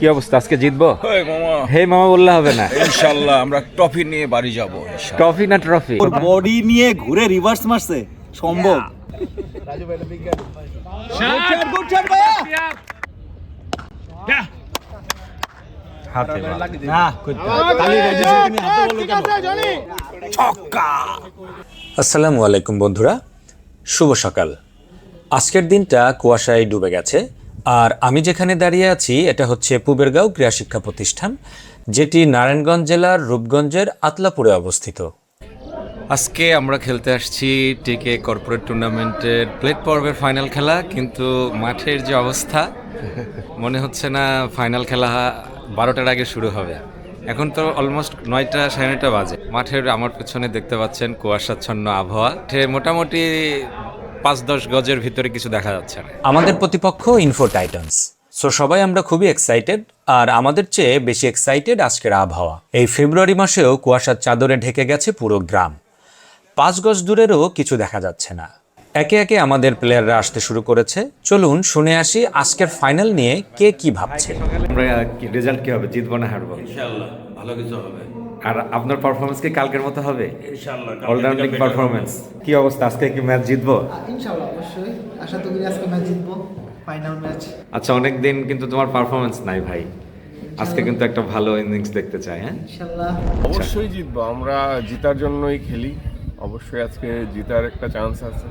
কি অবস্থা, আজকে জিতবো? হে মামা বললে হবে না, ইনশাআল্লাহ আমরা ট্রফি নিয়ে বাড়ি যাব। ট্রফি না ট্রফি। ওর বডি নিয়ে ঘুরে রিভার্স মারছে সম্ভব। হাতে না আসসালামু আলাইকুম বন্ধুরা, শুভ সকাল। আজকের দিনটা কুয়াশায় ডুবে গেছে, আর আমি যেখানে দাঁড়িয়ে আছি এটা হচ্ছে পুবেরগাঁও ক্রীড়া শিক্ষা প্রতিষ্ঠান, যেটি নারায়ণগঞ্জ জেলার রূপগঞ্জের আতলাপুরে অবস্থিত। আজকে আমরা খেলতে আসছি টিকে কর্পোরেট টুর্নামেন্টের প্লেট পর্বের ফাইনাল খেলা, কিন্তু মাঠের যে অবস্থা মনে হচ্ছে না ফাইনাল খেলা 12টার আগে শুরু হবে। এখন তো অলমোস্ট 9টা 9:30 বাজে। মাঠের আমার পেছনে দেখতে পাচ্ছেন কুয়াশাচ্ছন্ন আবহাওয়া, মোটামুটি 5-10 গজের ভিতরে কিছু দেখা যাচ্ছে না। আমাদের প্রতিপক্ষ ইনফো টাইটান্স। সো সবাই আমরা খুবই এক্সাইটেড, আর আমাদের চেয়ে বেশি এক্সাইটেড আজকের আবহাওয়া। এই ফেব্রুয়ারি মাসেও কুয়াশার চাদরে ঢেকে গেছে পুরো গ্রাম, 5 গজ দূরেরও কিছু দেখা যাচ্ছে না। একে একে আমাদের প্লেয়াররা আসতে শুরু করেছে। চলুন শুনে আসি আজকের ফাইনাল নিয়ে কে কি ভাবছে। আমরা কি রেজাল্ট কি হবে, জিতবো না হারবো? ইনশাআল্লাহ ভালো কিছু হবে। আর আপনার পারফরমেন্স কি কালকের মতো হবে? ইনশাআল্লাহ অলরাউন্ডিং পারফরমেন্স। কি অবস্থা, আজকে কি ম্যাচ জিতবো? ইনশাআল্লাহ অবশ্যই আশা তো করি আজকে ম্যাচ জিতবো, ফাইনাল ম্যাচ। আচ্ছা, অনেক দিন কিন্তু তোমার পারফরমেন্স নাই ভাই, আজকে কিন্তু একটা ভালো ইনিংস দেখতে চাই। হ্যাঁ ইনশাআল্লাহ অবশ্যই জিতবো, আমরা জিতার জন্যই খেলি। অবশ্যই আজকে জিতার একটা চান্স আছে।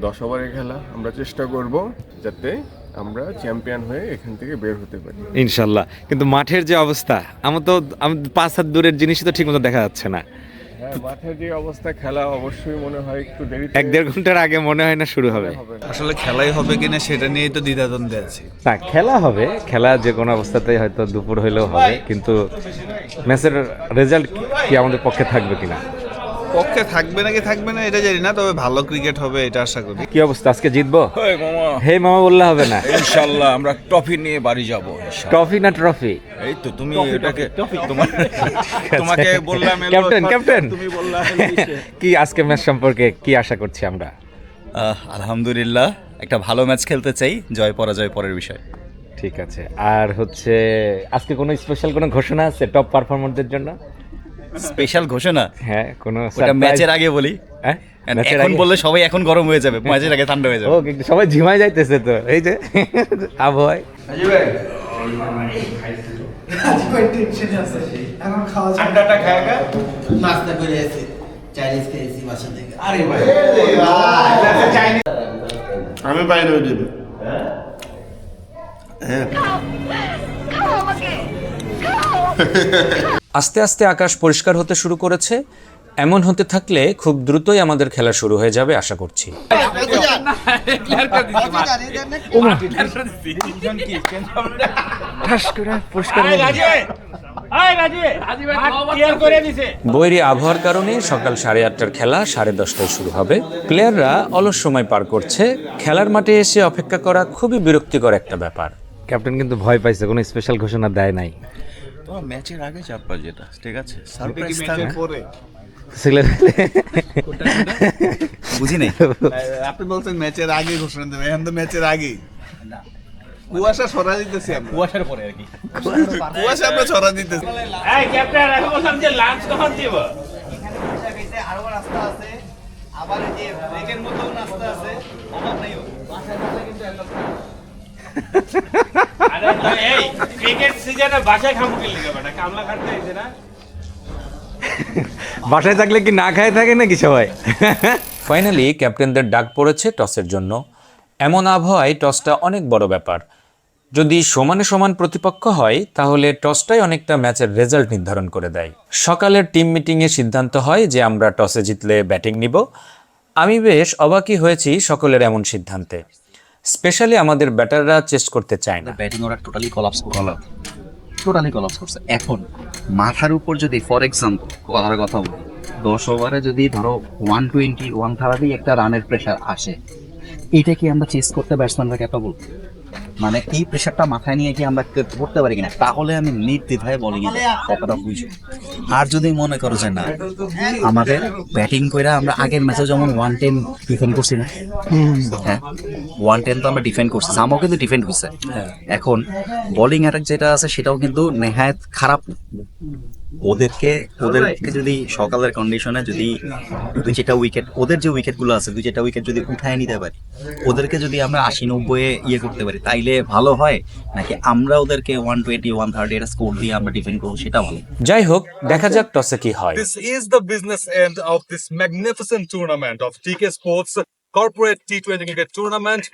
10 ওভারের খেলা, আমরা চেষ্টা করব যাতে আমরা চ্যাম্পিয়ন হয়ে এখান থেকে বের হতে পারি ইনশাল্লাহ। কিন্তু মাঠের যে অবস্থা, আমি 5 হাত দূরের জিনিসই তো ঠিক মতো দেখা যাচ্ছে না। হ্যাঁ, মাঠের যে অবস্থা, খেলা অবশ্যই মনে হয় একটু দেরি 1-1.5 ঘন্টার আগে মনে হয় না শুরু হবে। আসলে খেলাই হবে কিনা সেটা নিয়েই তো দ্বিধাদ্বন্দ্বে আছি। না, খেলা হবে, খেলা যে কোনো অবস্থাতেই হয়তো দুপুর হইলেও হবে, কিন্তু ম্যাচের রেজাল্ট কি আমাদের পক্ষে থাকবে কিনা। পক্ষে থাকবে নাকি থাকবে না এটা জানি না, তবে ভালো ক্রিকেট হবে এটা আশা করি। কি অবস্থা, আজকে জিতবো? মামা হে মামা বললে হবে না, ইনশাআল্লাহ আমরা ট্রফি নিয়ে বাড়ি যাব। ট্রফি না ট্রফি। এই তো তুমি এটাকে তোমাকে বললাম ক্যাপ্টেন তুমি বললা কি আজকে ম্যাচ সম্পর্কে কি আশা করছি আমরা? আলহামদুলিল্লাহ একটা ভালো ম্যাচ খেলতে চাই, জয় পরাজয় পরের বিষয়। ঠিক আছে। আর হচ্ছে আজকে কোনো স্পেশাল কোনো ঘোষণা আছে টপ পারফরমারদের জন্য? স্পেশাল ঘোষণা হ্যাঁ, কোনো ওটা ম্যাচের আগে বলি। হ্যাঁ, ম্যাচের এখন আগে? বললে সবাই এখন গরম হয়ে যাবে, ম্যাচের আগে ঠান্ডা হয়ে যাবে। ও কিন্তু সবাই ঝিমাই যাইতেছে তো, এই যে আবহাওয়ায়। টেনশন আছে এখন খাওয়া যায় ঠান্ডাটা খায়গা নাস্তা করে এসে চাইনিজ খেয়েছি বাসা থেকে। আরে ভাই আমি বাইরে হয়ে যাবো। আস্তে আস্তে আকাশ পরিষ্কার হতে শুরু করেছে। এমন হতে থাকলে খুব দ্রুতই আমাদের খেলা শুরু হয়ে যাবে আশা করছি। বৈরী আবহাওয়ার কারণে সকাল 8:30টার খেলা 10:30টায় শুরু হবে। প্লেয়াররা অলস সময় পার করছে। খেলার মাঠে এসে অপেক্ষা করা খুবই বিরক্তিকর একটা ব্যাপার। ক্যাপ্টেন কিন্তু ভয় পাইছে, কোনো স্পেশাল ঘোষণা দেয় নাই। তোমার ম্যাচের আগে চাপবা যেটা, ঠিক আছে? সারপ্রাইজ থাকবে। বুঝি নাই। আপনি বলছেন ম্যাচের আগে ঘোষণা দেবে, এখন তো ম্যাচের আগে কুয়াশা ছড়া দিতেছি আমরা। কুয়াশার পরে আর কি। কুয়াশা আমরা ছড়া দিতেছি। এই ক্যাপ্টেন এখন বললাম যে লাঞ্চ কখন দিব? আরো রাস্তা আছে, আবার এই যে ব্রেকের মতো রাস্তা আছে, আমার নাইও আরে তো এই ক্রিকেট সিজনে বাসায় খামু কি লিখে বেটা, কামলা খাটতে হইছে না? বাসায় থাকলে কি না খায় থাকে নাকি সবাই? ফাইনালি ক্যাপ্টেনদের ডাক পড়েছে টসের জন্য। এমন আবহাওয়ায় টসটা অনেক বড় ব্যাপার। যদি সমানে সমান প্রতিপক্ষ হয় তাহলে টসটাই অনেকটা ম্যাচের রেজাল্ট নির্ধারণ করে দেয়। সকালের টিম মিটিংয়ে সিদ্ধান্ত হয় যে আমরা টসে জিতলে ব্যাটিং নিব। আমি বেশ অবাকই হয়েছি সকলের এমন সিদ্ধান্তে। স্পেশালি আমাদের ব্যাটাররা চেস্ট করতে চায় না। ব্যাটিং ওরা টোটালি কলাপস করছে। এখন মাথার উপর যদি ফর এক্সাম্পল কথার কথা বলি, 10 ওভারে যদি ধরো 120 130 একটা রানের প্রেসার আসে, এটা কি আমরা চেস করতে ব্যাটসম্যানরা ক্যাপাবল? মানে এই প্রেশারটা মাথায় নিয়ে কি আমরা করতে পারি কিনা, তাহলে আমি নির্দ্বিধায় বলি কথাটা বুঝি। আর যদি মনে করো যে না, আমাদের ব্যাটিং করে আমরা আগের ম্যাচে যেমন 110 ডিফেন্ড করছি না, হ্যাঁ 110 তো আমরা ডিফেন্ড করছি, সামও কিন্তু ডিফেন্ড করছে। এখন বোলিং অ্যাটাক যেটা আছে সেটাও কিন্তু নেহায়েত খারাপ। ওদেরকে যদি সকালের কন্ডিশনে যদি 2-4টা উইকেট, ওদের যে উইকেটগুলো আছে 2-4টা উইকেট যদি উঠায় নিতে পারি, ওদেরকে যদি আমরা 80-90 ইয়ে করতে পারি, তাইলে ভালো হয়, নাকি আমরা ওদেরকে 120-130 এটা স্কোর দিয়ে আমরা ডিফেন্ড করবো, সেটা ভালো। যাই হোক, দেখা যাক টসে কি হয়। This is the business end of this magnificent tournament of TK Sports Corporate T20 Cricket Tournament,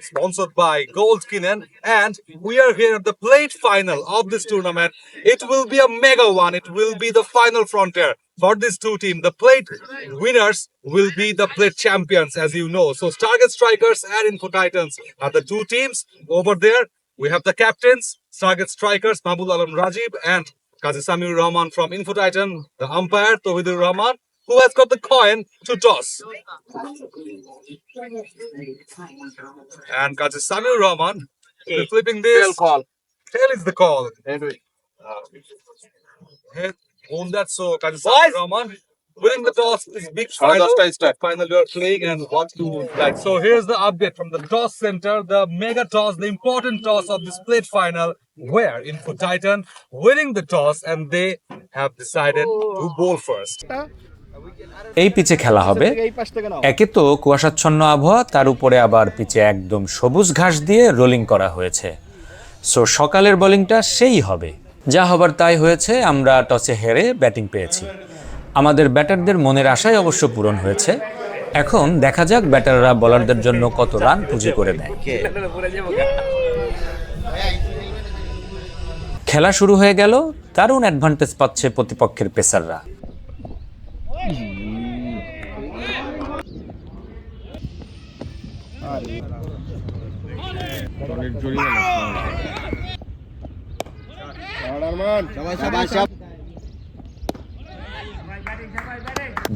sponsored by Gold Kinen, and we are here at the plate final of this tournament. It will be a mega one. It will be the final frontier for these two teams. The plate winners will be the plate champions, as you know. So Target Strikers and Info Titans are the two teams. Over there, we have the captains, Target Strikers, Mahbub Alam Rajib and Qazi Samir Rahman from Info Titan, the umpire, Tawhidur Rahman, who has got the coin to toss. And Qazi Samir Rahman is flipping this. Tail is the call. Won that, so Qazi Samir Rahman winning the toss is big final. Final you are playing and what to like. So here's the update from the toss center, the mega toss, the important toss of this plate final, where Info Titan winning the toss and they have decided to bowl first. এই পিচে খেলা হবে। একে তো কুয়াশাচ্ছন্ন আবহাওয়া, তার উপরে আবার পিচে একদম সবুজ ঘাস দিয়ে রোলিং করা হয়েছে। সো সকালের বোলিংটা সেই হবে। যা হবার তাই হয়েছে, আমরা টসে হেরে ব্যাটিং পেয়েছি। আমাদের ব্যাটারদের মনের আশাই অবশ্য পূরণ হয়েছে। এখন দেখা যাক ব্যাটাররা বোলারদের জন্য কত রান পুঁজি করে দেয়। খেলা শুরু হয়ে গেল। দারুণ অ্যাডভান্টেজ পাচ্ছে প্রতিপক্ষের পেসাররা।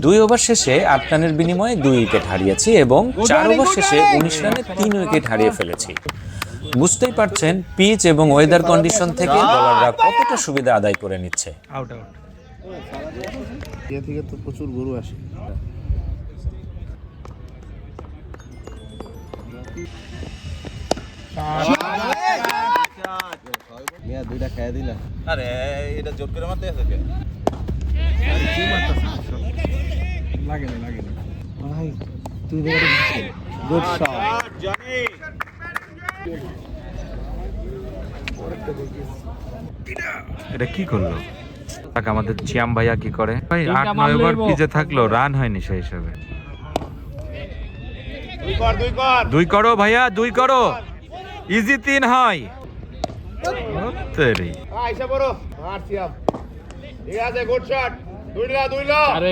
দুই ওভার শেষে 8 রানের বিনিময়ে 2 উইকেট হারিয়েছি এবং 4 ওভার শেষে 19 রানে 3 উইকেট হারিয়ে ফেলেছি। বুঝতেই পারছেন পিচ এবং ওয়েদার কন্ডিশন থেকে বোলাররা কতটা সুবিধা আদায় করে নিচ্ছে। থেকে তো প্রচুর গরু আসে। দুইটা খাইয়া দিলা। আরে এটা জোর করে মারতে আছে কে? লাগে না ভাই, তুই গুড শট জনি। এটা কি করলো? আমাদের চিয়াম ভাইয়া কি করে ভাই? 8-9 ওভার পিচে থাকলো, রান হয়নি সেই হিসাবে। দুই করো ভাইয়া, 2 করো, ইজি 3 হয়। আইসা বড় মার চিয়াম, ঠিক আছে, গুড শট। আরে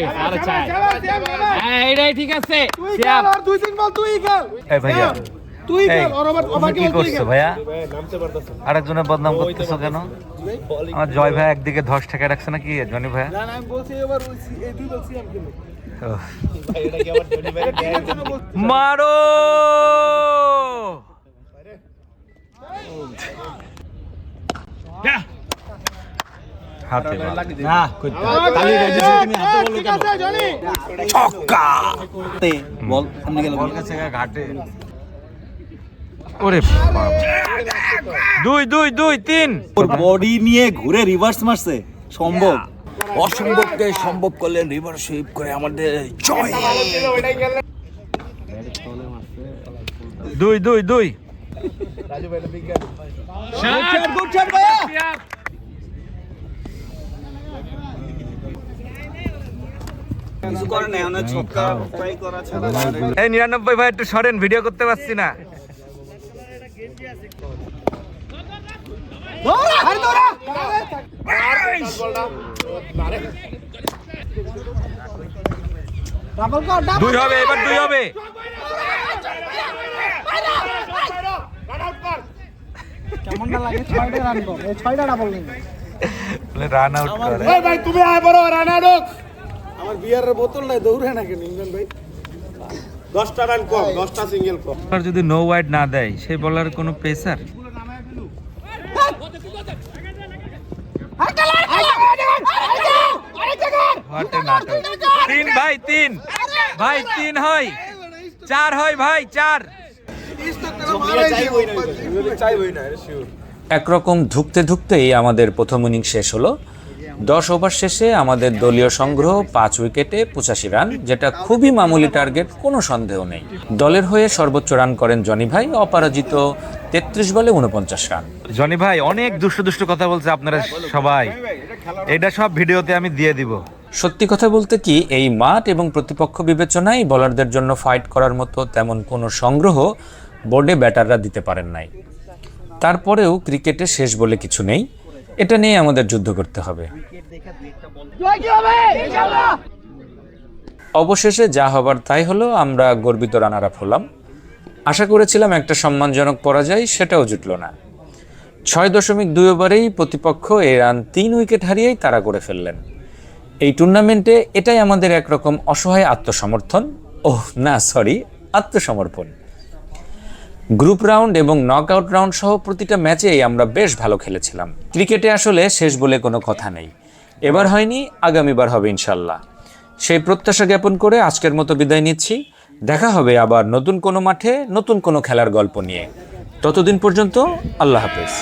এইটাই ঠিক আছে। চিয়াম আর 2-3 বল তুই খেল। এই ভাইয়া তুই খেল, আর আবার কি করছো ভাইয়া? নামতে পারতাছ আরেকজনের বদনাম করতেছো কেন? আমার জয় ভাই একদিকে ধস ঠেকে রাখছে নাকি জনি ভাইয়া? না আমি বলছি এবার এই দুই বল চিয়াম খেলে। ভাই এটা কি আবার জনি ভাই মারো। হাতে না তালি রেডি তুমি হাতে বলো কেন? ছক্কা বল সামনে গেল, বল কাছে ঘাটে। ওরে বাবা, 2-2-2-3 ওর বডি নিয়ে ঘুরে রিভার্স মারছে। সম্ভব অসম্ভবকে সম্ভব করলে রিভার্স সুইপ করে আমাদের জয়। 2-2-2 রাজু ভাই বিজ্ঞান। গুড শট ভাইয়া। কিছু করে না, অনেক ছক্কা ট্রাই করা ছাড়া। এই 99 ভাই একটু সরেন, ভিডিও করতে পারছি না। দুই হবে, এবার 2 হবে। কেমনটা লাগে? 6টা রান কর, এই 6টা ডাবল নেই। রান আউট করে। এই ভাই তুমি আয় বড় রান আউট। আমার বিয়ারের বোতল নাই, দৌড়ে না কেন ইমরান ভাই? 10টা রান কম, 10টা সিঙ্গেল কম। আর যদি নো ওয়াইড না দেয় সেই বলার কোনো প্রেসার? তিন ভাই, তিন ভাই, তিন হয়, চার হয় ভাই, চার। একরকম ধুকতে ধুকতেই আমাদের প্রথম ইনিংস শেষ হলো। 10 ওভার শেষে আমাদের দলীয় সংগ্রহ 5 উইকেটে 85 রান, যেটা খুবই মামুলি টার্গেট, কোনো সন্দেহ নেই। দলের হয়ে সর্বোচ্চ রান করেন জনি ভাই, অপরাজিত 33 বলে 49 রান। জনি ভাই অনেক দুষ্টু দুষ্টু কথা বলছে আপনারা সবাই, এটা সব ভিডিওতে আমি দিয়ে দিব। সত্যি কথা বলতে কি, এই মাঠ এবং প্রতিপক্ষ বিবেচনায় বোলারদের জন্য ফাইট করার মতো তেমন কোনো সংগ্রহ বোর্ডে ব্যাটাররা দিতে পারেন নাই। তারপরেও ক্রিকেটে শেষ বলে কিছু নেই, এটা নিয়ে আমাদের যুদ্ধ করতে হবে। অবশেষে যা হবার তাই হলো, আমরা গর্বিত রানার আপ হলাম। আশা করেছিলাম একটা সম্মানজনক পরাজয়, সেটাও জুটল না। 6.2 ওভারেই প্রতিপক্ষ এই রান 3 উইকেট হারিয়েই তাড়া করে ফেললেন। এই টুর্নামেন্টে এটাই আমাদের একরকম অসহায় আত্মসমর্থন, আত্মসমর্পণ। গ্রুপ রাউন্ড এবং নকআউট রাউন্ড সহ প্রতিটা ম্যাচেই আমরা বেশ ভালো খেলেছিলাম। ক্রিকেটে আসলে শেষ বলে কোনো কথা নেই, এবার হয়নি, আগামীবার হবে ইনশাল্লাহ। সেই প্রত্যাশা জ্ঞাপন করে আজকের মতো বিদায় নিচ্ছি। দেখা হবে আবার নতুন কোনো মাঠে, নতুন কোনো খেলার গল্প নিয়ে। ততদিন পর্যন্ত আল্লাহ হাফেজ।